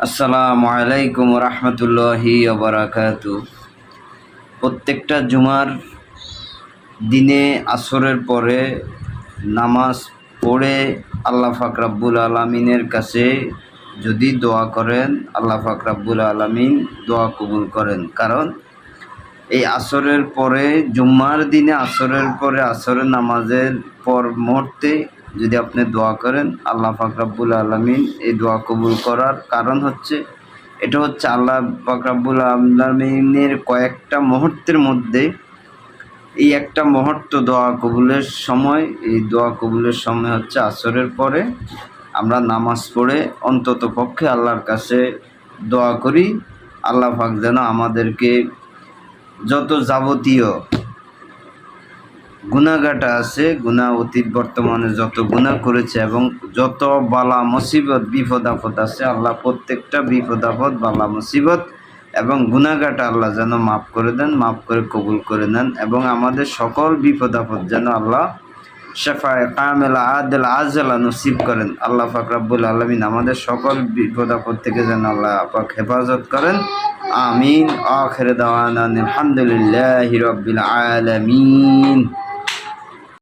আসসালামু আলাইকুম রহমতুল্লাহি বারাকাতু। প্রত্যেকটা জুমার দিনে আসরের পরে নামাজ পড়ে আল্লাহ পাক রব্বুল আলামিনের কাছে যদি দোয়া করেন, আল্লাহ পাক রব্বুল আলামিন দোয়া কবুল করেন। কারণ এই আসরের পরে জুম্মার দিনে আসরের পরে আসরের নামাজের পর মুহূর্তে যদি আপনি দোয়া করেন, আল্লাহ পাক রব্বুল আলামিন এই দোয়া কবুল করার কারণ হচ্ছে এটা হচ্ছে আল্লাহ পাক রব্বুল আলামিনের কয়েকটা মুহূর্তের মধ্যে এই একটা মুহূর্ত দোয়া কবুলের সময়। এই দোয়া কবুলের সময় হচ্ছে আসরের পরে আমরা নামাজ পড়ে অন্তত পক্ষে আল্লাহর কাছে দোয়া করি, আল্লাহ পাক যেন আমাদেরকে যত যাবতীয় গুনাহগাটা আছে, গুনাহ অতীত বর্তমানে যত গুনাহ করেছে এবং যত বালা মুসিবত বিপদ আপদ আছে, আল্লাহ প্রত্যেকটা বিপদ আপদ বালা মুসিবত এবং গুনাহগাটা আল্লাহ যেন মাফ করে দেন, মাফ করে কবুল করে নেন এবং আমাদের সকল বিপদ আপদ যেন আল্লাহ শাফায়ে কামেলা আদেল আজলা নসিব করেন। আল্লাহ পাক রব্বুল আলামিন আমাদের সকল বিপদ আপদ থেকে যেন আল্লাহ পাক হেফাজত করেন। আমিন। আখির দাওয়ানা আলহামদুলিল্লাহি রাব্বিল আলামিন।